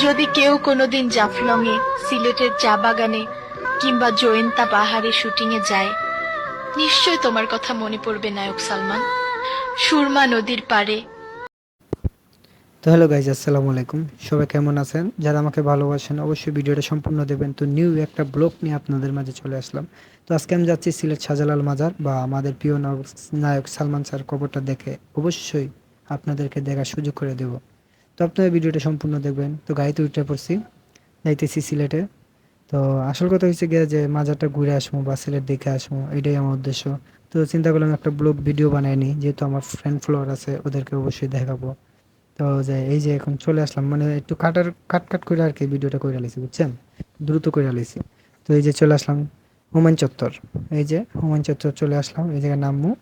যদি কেউ কোনোদিন জাফলংয়ে, সিলেটের চা বাগানে কিংবা জয়ন্তা পাহাড়ে শুটিংয়ে যায়, নিশ্চয় তোমার কথা মনে পড়বে নায়ক সালমান। সুরমা নদীর পাড়ে। তো হ্যালো গাইজ, আসসালামু আলাইকুম। সবাই কেমন আছেন? যারা আমাকে ভালোবাসেন অবশ্যই ভিডিওটা সম্পূর্ণ দেবেন। তো নিউ একটা ব্লগ নিয়ে আপনাদের মাঝে চলে আসলাম। তো আজকে আমি যাচ্ছি সিলেট শাহজালাল মাজার বা আমাদের প্রিয় নায়ক সালমান স্যার কবরটা দেখে অবশ্যই আপনাদেরকে দেখার সুযোগ করে দেব। তো আপনারা ভিডিওটা সম্পূর্ণ দেখবেন। তো গাড়িতে উঠে পড়ছি, যাইতেছি সিলেটে। তো আসল কথা হচ্ছে গিয়ে যে মাজারটা ঘুরে আসবো বা সিলেট দেখে আসবো, এটাই আমার উদ্দেশ্য। তো চিন্তা করলাম একটা ব্লগ ভিডিও বানাই নিই, যেহেতু আমার ফ্রেন্ড ফলোয়ার আছে ওদেরকে অবশ্যই দেখাবো। তো যে এই যে এখন চলে আসলাম, মানে একটু কাট করে আর কি ভিডিওটা করে লাইছি, বুঝছেন, দ্রুত করে লাইছি। তো এই যে চলে আসলাম হুমায়ুন চত্বর। এই যে হুমায়ুন চত্বর চলে আসলাম, এই জায়গায় নামবো।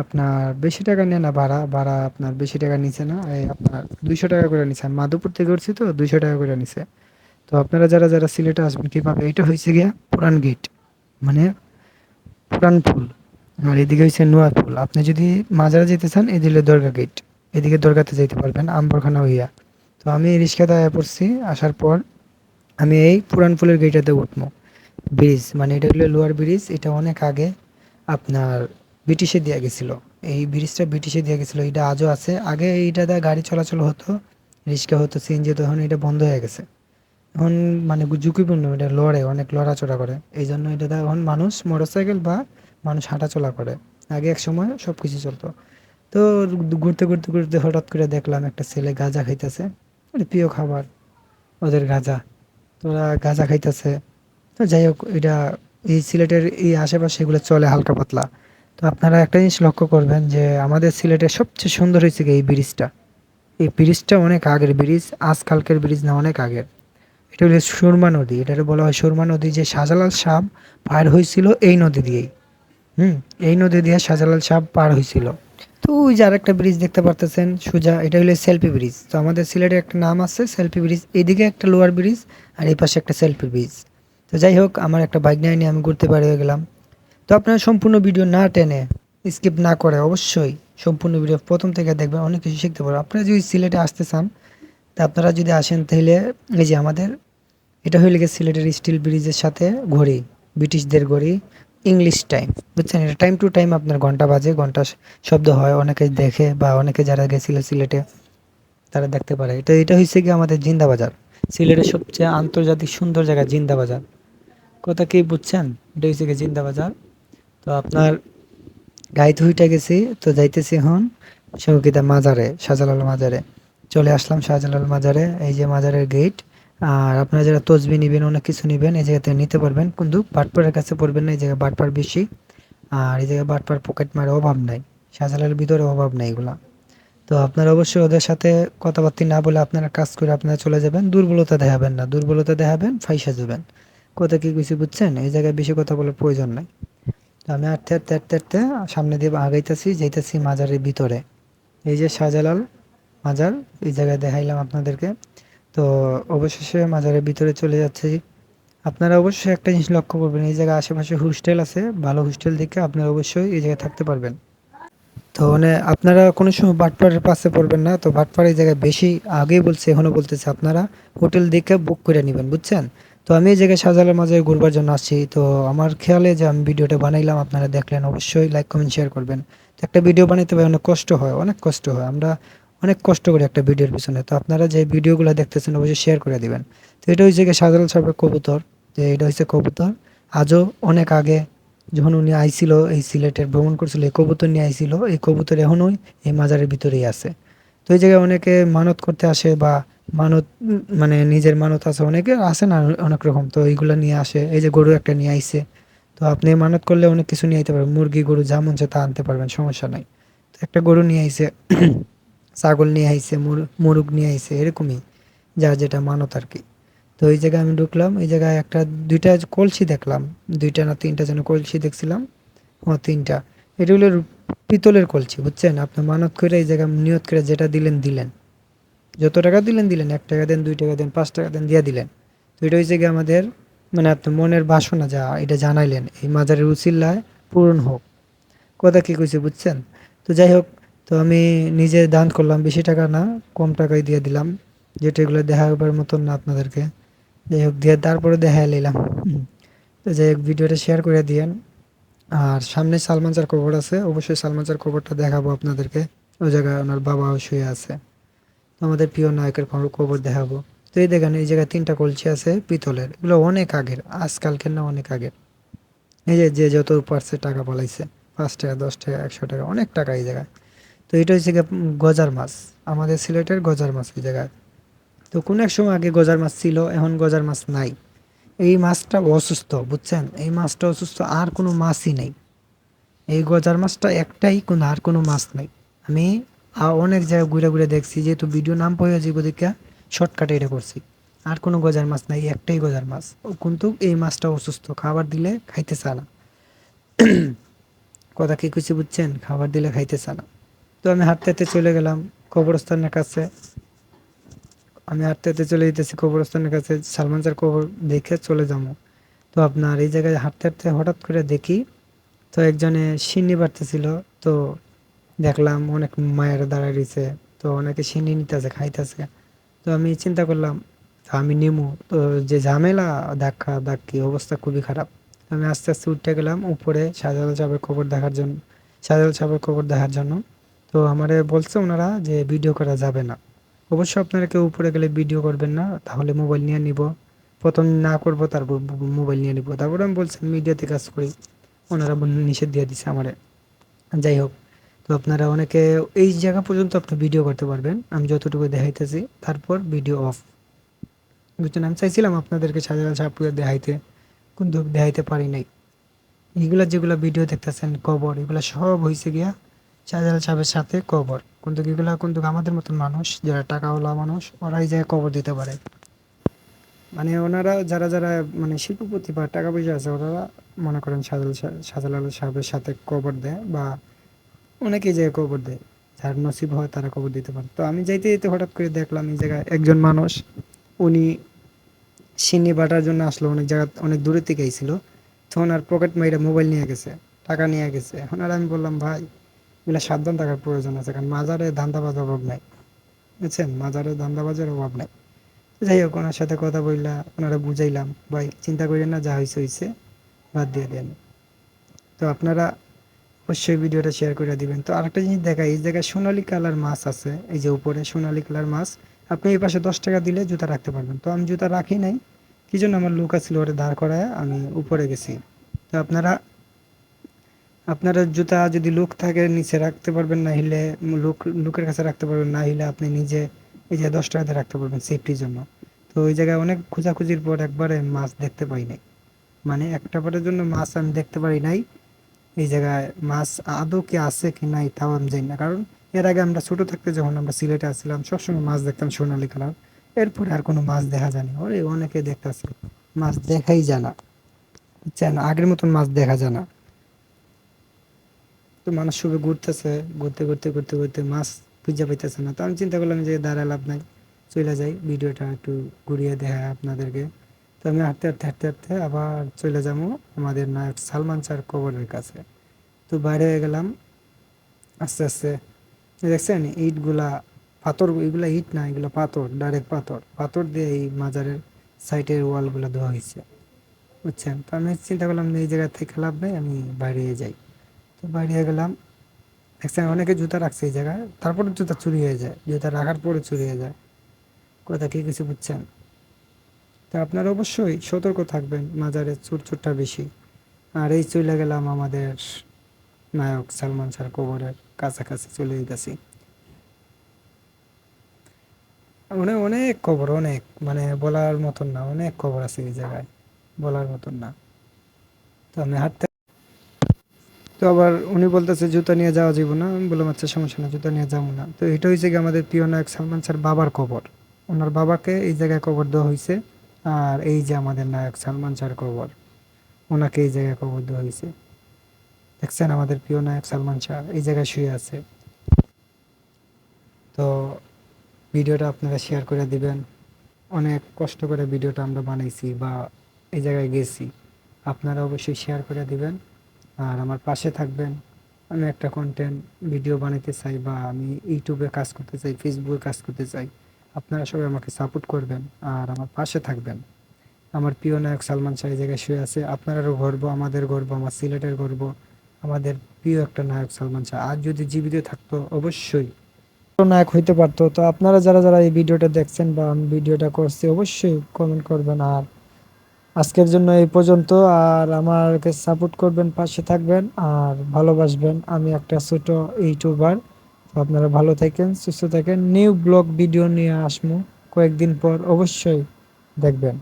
আপনার বেশি টাকা নেয় না ভাড়া, ভাড়া আপনার বেশি টাকা নিছে না, এই আপনার 200 টাকা করে নিছে। আমি মাধবপুর থেকে উঠছি তো 200 টাকা করে নিছে। তো আপনারা যারা যারা সিলেটে আসবেন কিভাবে, এটা হয়েছে গিয়া পুরান গেট, মানে পুরান ফুল। আর এদিকে হচ্ছে নোয়া ফুল। আপনি যদি মাজারে যেতে চান এই দিলে দরগা গেট, এদিকে দরগাতে যেতে পারবেন আম্বরখানা হইয়া। তো আমি রিক্সাতে আয়া পড়ছি, আসার পর আমি এই পুরান ফুলের গেটটাতে উঠবো। ব্রিজ, মানে এটা হলো লোয়ার ব্রিজ, এটা অনেক আগে আপনার ব্রিটিশে দেওয়া গেছিল। এই ব্রিজটা ব্রিটিশে দেওয়া গেছিল, এটা আজও আছে। আগে এইটা দিয়ে গাড়ি চলাচল হতো, রিক্সা হতো, সিএনজি, তখন এটা বন্ধ হয়ে গেছে। এখন মানে ঝুঁকিপূর্ণ, এটা লড়ে, অনেক লড়াচড়া করে, এই জন্য এটা দিয়ে এখন মানুষ মোটরসাইকেল বা মানুষ হাঁটাচলা করে। আগে এক সময় সব কিছু চলতো। তো ঘুরতে ঘুরতে ঘুরতে হঠাৎ করে দেখলাম একটা ছেলে গাঁজা খাইতেছে, মানে প্রিয় খাবার ওদের গাঁজা। তো ওরা গাঁজা খাইতেছে। তো যাই হোক, এটা এই সিলেটের এই আশেপাশে এগুলো চলে হালকা পাতলা। তো আপনারা একটা জিনিস লক্ষ্য করবেন যে আমাদের সিলেটের সবচেয়ে সুন্দর হয়েছে কি এই ব্রিজটা। এই ব্রিজটা অনেক আগের ব্রিজ, আজকালকের ব্রিজ না, অনেক আগের। এটা হলো সুরমা নদী, এটাকে বলা হয় সুরমা নদী। যে শাহজালাল সাহ পার হয়েছিল এই নদী দিয়েই। হুম, এই নদী দিয়ে শাহজালাল সাহ পার হয়েছিল। তো ওই যে আরেকটা ব্রিজ দেখতে পারতেছেন সোজা, এটা হলো সেলফি ব্রিজ। তো আমাদের সিলেটের একটা নাম আছে সেলফি ব্রিজ, এদিকে একটা লোয়ার ব্রিজ আর এই পাশে একটা সেলফি ব্রিজ। তো যাই হোক, আমার একটা বাইক নিয়ে আমি ঘুরতে বের হয়ে গেলাম। তো আপনারা সম্পূর্ণ ভিডিও না টেনে, স্কিপ না করে অবশ্যই সম্পূর্ণ ভিডিও প্রথম থেকে দেখবেন, অনেক কিছু শিখতে পারবেন। আপনারা যদি সিলেটে আসতে চান, তা আপনারা যদি আসেন তাহলে এই যে আমাদের এটা হয়ে গেছে সিলেটের স্টিল ব্রিজের সাথে ঘড়ি, ব্রিটিশদের ঘড়ি, ইংলিশ টাইম, বুঝছেন। এটা টাইম টু টাইম আপনার ঘন্টা বাজে, ঘন্টা শব্দ হয়, অনেকে দেখে বা অনেকে যারা গেছিল সিলেটে তারা দেখতে পারে। এটা এটা হচ্ছে কি আমাদের জিন্দা বাজার, সিলেটের সবচেয়ে আন্তর্জাতিক সুন্দর জায়গা জিন্দা বাজার। কথা কি বুঝছেন? এটা হচ্ছে কি জিন্দা বাজার। তো আপনার গাড়িতে উইঠা গেছি, তো যাইতেছি এখন শৌকিতা মাজারে, শাহজালাল মাজারে। চলে আসলাম শাহজালাল মাজারে, এই যে মাজারের গেট। আর আপনারা যারা তসবি নিবেন, অনেক কিছু নিবেন, এই জায়গাতে নিতে পারবেন, কিন্তু বাটপাড়ের কাছে পড়বেন না, এই জায়গায় বাটপার বেশি। আর এই জায়গায় বাটপার পকেট মারে অভাব নাই, শাহজালালের ভিতরে অভাব নাই এগুলা। তো আপনারা অবশ্যই ওদের সাথে কথাবার্তা না বলে আপনারা কাজ করে আপনারা চলে যাবেন, দুর্বলতা দেখাবেন না, দুর্বলতা দেখাবেন ফাইসা যাবেন। কথা কি কিছু বুঝছেন? এই জায়গায় বেশি কথা বলার প্রয়োজন নাই। তো আমি আটতে আটতে আটতে আটতে সামনে দিয়ে আগাইতেছি, যাইতেছি মাজারের ভিতরে। এই যে শাহজালাল মাজার, এই জায়গায় দেখাইলাম আপনাদেরকে। তো অবশেষে মাজারের ভিতরে চলে যাচ্ছি। আপনারা অবশ্যই একটা জিনিস লক্ষ্য করবেন, এই জায়গায় আশেপাশে হোস্টেল আছে, ভালো হোস্টেল দেখে আপনারা অবশ্যই এই জায়গায় থাকতে পারবেন। তো মানে আপনারা কোনো সময় বাটপাড়ের পাশে পড়বেন না। তো বাটপাড় এই জায়গায় বেশি, আগেই বলছে এখনো বলতেছে, আপনারা হোটেল দেখে বুক করে নেবেন, বুঝছেন। তো আমি এই জায়গায় শাহজালাল মাজারে ঘুরবার জন্য আসছি। তো আমার খেয়ালে যে আমি ভিডিওটা বানাইলাম, আপনারা দেখলেন, অবশ্যই লাইক কমেন্ট শেয়ার করবেন। তো একটা ভিডিও বানাইতে ভাই অনেক কষ্ট হয়, অনেক কষ্ট হয়, আমরা অনেক কষ্ট করি একটা ভিডিওর পিছনে। তো আপনারা যে ভিডিওগুলো দেখতেছেন অবশ্যই শেয়ার করে দিবেন। তো এটা হচ্ছে গিয়ে শাহজালাল সাহেবের কবুতর, যে এটা হচ্ছে কবুতর। আজও অনেক আগে যখন উনি আইছিল এই সিলেটের ভ্রমণ করছিল, এই কবুতর নিয়ে আইছিল, এই কবুতর এখনোই এই মাজারের ভিতরেই আছে। তো এই জায়গায় অনেকে মানত করতে আসে বা মানত মানে নিজের মানত আছে, অনেকে আসে না অনেক রকম, তো এইগুলা নিয়ে আসে। এই যে গরু একটা নিয়ে আইছে, তো আপনি মানত করলে অনেক কিছু নিয়ে আইতে পারবেন, মুরগি গরু যা মন চায় তা আনতে পারবেন, সমস্যা নাই। তো একটা গরু নিয়ে আইছে, ছাগল নিয়ে আইছে, মুরগ নিয়ে আইছে, এরকমই যার যেটা মানত আর কি। তো এই জায়গায় আমি ঢুকলাম, এই জায়গায় একটা দুইটা কলসি দেখলাম, দুইটা না তিনটা যেন কলসি দেখছিলাম। ও তিনটা। এটা হলো পিতলের কলসি, বুঝছেন। আপনি মানত করে এই জায়গায় নিয়ত করে যেটা দিলেন দিলেন, যত টাকা দিলেন দিলেন, 1 টাকা দেন, 2 টাকা দেন, 5 টাকা দেন, দিয়ে দিলেন। তো এটা হচ্ছে গিয়ে আমাদের মানে আপনার মনের বাসনা যা এটা জানাইলেন, এই মাজারের উছিল্লায় পূরণ হোক। কথা কি কইছে বুঝছেন? তো যাই হোক, তো আমি নিজে দান করলাম, বেশি টাকা না, কম টাকায় দিয়ে দিলাম। যেটা এগুলো দেখাবার মতন না আপনাদেরকে। যাই হোক দিয়ে তারপরে দেখা নিলাম। তো যাই হোক ভিডিওটা শেয়ার করে দিয়েন। আর সামনে সালমান শাহর কবর আছে, অবশ্যই সালমান শাহর কবরটা দেখাবো আপনাদেরকে। ওই জায়গায় ওনার বাবাও শুয়ে আছে। তো আমাদের প্রিয় নায়কের কবর দেখাবো। তো এই দেখেন এই জায়গায় 3টা কলসি আছে পিতলের, এগুলো অনেক আগের, আজকালকের না, অনেক আগের। এই যে যে যত পারছে টাকা পালাইছে, 5 টাকা 10 টাকা 100 টাকা, অনেক টাকা এই জায়গায়। তো এটা হচ্ছে গিয়ে গজার মাছ, আমাদের সিলেটের গজার মাছ এই জায়গায়। তো কোন এক সময় আগে গজার মাছ ছিল, এখন গজার মাছ নাই। এই মাছটা অসুস্থ, বুঝছেন, এই মাছটা অসুস্থ, আর কোনো মাছই নেই। এই গজার মাছটা একটাই, কোনো আর কোনো মাছ নাই। আমি অনেক জায়গায় ঘুরে ঘুরে দেখছি, যেহেতু ভিডিও নাম পড়ে যাবো দেখে শর্টকাটে এটা করছি। আর কোনো গজার মাছ নাই, একটাই গজার মাছ। ও কিন্তু এই মাছটা অসুস্থ, খাবার দিলে খাইতে চায় না। কথা কি কিছু বুঝছেন, খাবার দিলে খাইতে চায় না। তো আমি হাঁটতে হাঁটতে চলে গেলাম কবরস্থানের কাছে। আমি হাঁটতে হাঁটতে চলে যেতেছি কবরস্থানের কাছে, সালমান শাহর কবর দেখে চলে যাবো। তো আপনার এই জায়গায় হাঁটতে হাঁটতে হঠাৎ করে দেখি, তো একজনে সিন্নি বাড়তেছিল। তো দেখলাম অনেক মায়ের দাঁড়ায় রয়েছে, তো অনেকে সিন্নি নিতেছে খাইতেছে। তো আমি চিন্তা করলাম আমি নিমু, তো যে ঝামেলা, ধাক্কা ধাক্কি, অবস্থা খুবই খারাপ। আমি আস্তে আস্তে উঠে গেলাম উপরে শাহজালাল সাহেবের কবর দেখার জন্য, শাহজালাল সাহেবের কবর দেখার জন্য। তো আমারে বলছে ওনারা যে ভিডিও করা যাবে না। অবশ্য আপনারা কেউ উপরে গেলে ভিডিও করবেন না, তাহলে মোবাইল নিয়ে নিব। প্রথম না করবো, তারপর মোবাইল নিয়ে নিব। তারপরে আমি বলছি মিডিয়াতে কাজ করি, ওনারা নিষেধ দিয়ে দিছে আমারে। যাই হোক, তো আপনারা অনেকে এই জায়গা পর্যন্ত আপনি ভিডিও করতে পারবেন, আমি যতটুকু দেখাইতেছি, তারপর ভিডিও অফ। বুঝছেন, আমি চাইছিলাম আপনাদেরকে শাহজালাল সাহেবকে দেখাইতে, কিন্তু দেখাইতে পারি নাই। এগুলা যেগুলা ভিডিও দেখতেছেন কবর, এগুলা সব হয়েছে গিয়া শাহজালাল সাহেবের সাথে কবর। কিন্তু এগুলা কিন্তু আমাদের মতন মানুষ, যারা টাকাওয়ালা মানুষ, ওরা এই জায়গায় কবর দিতে পারে। মানে ওনারা যারা যারা মানে শিল্পপতি বা টাকা পয়সা আছে, ওনারা মনে করেন শাহজালাল সাহেবের সাথে কবর দেয়, বা অনেকেই যায় কবর দেয়, যার নসিব হয় তারা কবর দিতে পারে। তো আমি যাইতে যেতে হঠাৎ করে দেখলাম এই জায়গায় একজন মানুষ, উনি সিন্নি বাটার জন্য আসলো, অনেক জায়গা অনেক দূরের থেকে আইছিল। তো ওনার পকেট মাইরা মোবাইল নিয়ে গেছে, টাকা নিয়ে গেছে। এখন আর আমি বললাম ভাই, এগুলো সাবধান থাকার প্রয়োজন আছে, কারণ মাজারে ধান্দাবাজ অভাব নাই। বুঝছেন, মাজারে ধান্দাবাজের অভাব নাই। যাই হোক, ওনার সাথে কথা বললা, ওনারা বুঝাইলাম ভাই চিন্তা করেন না, যা হয়েছে হয়েছে, বাদ দিয়ে দেন। তো আপনারা অবশ্যই ভিডিওটা শেয়ার করে দিবেন। তো আরেকটা জিনিস দেখাই, এই জায়গায় সোনালী কালার মাছ আছে, এই যে উপরে সোনালী কালার মাছ। আপনি এই পাশে 10 টাকা দিলে জুতা রাখতে পারবেন। তো আমি জুতা রাখি নাই, কি জন্য, আমার লোক আছিল ওরে দাঁড় করায় আমি উপরে গেছি। তো আপনারা আপনারা জুতা যদি লোক থাকে নিচে রাখতে পারবেন, না হলে লোকের কাছে রাখতে পারবেন, না হলে আপনি নিজে এই যে 10 টাকাতে রাখতে পারবেন সেফটির জন্য। তো ওই জায়গায় অনেক খোঁজাখুঁজির পর একবারে মাছ দেখতে পাই নাই, মানে একটা বারের জন্য মাছ আমি দেখতে পারি নাই। এই জায়গায় মাছ আদৌ কি আছে কি নাই তাও আমি জানি না, কারণ এর আগে আমরা ছোট থাকতে যখন আমরা সিলেটে আসছিলাম সবসময় মাছ দেখতাম সোনালী কালার। এরপরে আর কোনো মাছ দেখা যায়নি। ওরে অনেকে দেখতেছে, মাছ দেখাই যায় না, বুঝছেন, আগের মতন মাছ দেখা যায় না। তো মানুষ সবে ঘুরতেছে, ঘুরতে ঘুরতে ঘুরতে ঘুরতে মাছ খুঁজে পাইতেছে না। তো আমি চিন্তা করলাম যে দাঁড়ায় লাভ নাই, চলে যাই, ভিডিওটা একটু ঘুরিয়ে দেখায় আপনাদেরকে। তো আমি হাঁটতে হাঁটতে হাঁটতে হাঁটতে আবার চলে যাবো আমাদের নায়ক সালমান শাহর কবরের কাছে। তো বাইরে হয়ে গেলাম আস্তে আস্তে। এই দেখছেন ইটগুলা, পাথর, এগুলা ইট না, এগুলা পাথর, ডাইরেক্ট পাথর, পাথর দিয়ে এই মাজারের সাইডের ওয়ালগুলো দেওয়া হয়েছে। বুঝছেন, তো আমি চিন্তা করলাম যে এই জায়গা থেকে লাভ নেই, আমি বাইরে যাই। তো বাইরে গেলাম, দেখছেন অনেকে জুতা রাখছে এই জায়গায়, তারপরে জুতা চুরি হয়ে যায়, জুতা রাখার পরে চুরি হয়ে যায়। কথা কি কিছু বুঝছেন? তো আপনারা অবশ্যই সতর্ক থাকবেন, মাজারে চোর চোরটা বেশি। আর এই চলে গেলাম আমাদের নায়ক সালমান শাহর কবরের কাছাকাছি চলে গেছি। অনেক অনেক কবর, অনেক, মানে বলার মতন না, অনেক কবর আছে এই জায়গায়, বলার মতন না। তো আমি হাঁটতে, তো আবার উনি বলতেছে জুতা নিয়ে যাওয়া যাবে না, আমি বললাম আচ্ছা সমস্যা না, জুতা নিয়ে যাবো না। তো এটা হয়েছে কি আমাদের প্রিয় নায়ক সালমান শাহর বাবার কবর, ওনার বাবাকে এই জায়গায় কবর দেওয়া হয়েছে। আর এই যে আমাদের নায়ক সালমান শাহর কবর, ওনাকে এই জায়গায় কবর দেওয়া হয়েছে। দেখছেন আমাদের প্রিয় নায়ক সালমান শাহ এই জায়গায় শুয়ে আছে। তো ভিডিওটা আপনারা শেয়ার করে দিবেন, অনেক কষ্ট করে ভিডিওটা আমরা বানাইছি বা এই জায়গায় গেছি, আপনারা অবশ্যই শেয়ার করে দিবেন। আর আমার পাশে থাকবেন। আমি একটা কন্টেন্ট ভিডিও বানাইতে চাই, বা আমি ইউটিউবে কাজ করতে চাই, ফেসবুকে কাজ করতে চাই, আপনারা সবাই আমাকে সাপোর্ট করবেন আর আমার পাশে থাকবেন। আমার প্রিয় নায়ক সালমান শাহ এই জায়গায় শুয়ে আছে, আপনারও গর্ব, আমাদের গর্ব, আমার সিলেটের গর্ব, আমাদের প্রিয় একটা নায়ক সালমান শাহ। আর যদি জীবিত থাকতো অবশ্যই নায়ক হইতে পারতো। তো আপনারা যারা যারা এই ভিডিওটা দেখছেন বা আমি ভিডিওটা করছি অবশ্যই কমেন্ট করবেন। আর আজকের জন্য এই পর্যন্ত। আর আমাকে সাপোর্ট করবেন, পাশে থাকবেন আর ভালোবাসবেন। আমি একটা ছোট ইউটিউবার। তো আপনারা ভালো থাকেন, সুস্থ থাকেন। নিউ ব্লগ ভিডিও নিয়ে আসবো কয়েকদিন পর, অবশ্যই দেখবেন।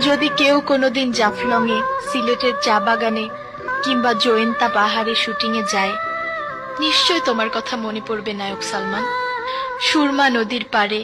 যদি কেউ কোনোদিন জাফলংয়ে, সিলেটের চা বাগানে কিংবা জয়ন্তা পাহাড়ে শুটিংয়ে যায়, নিশ্চয় তোমার কথা মনে পড়বে নায়ক সালমান। সুরমা নদীর পাড়ে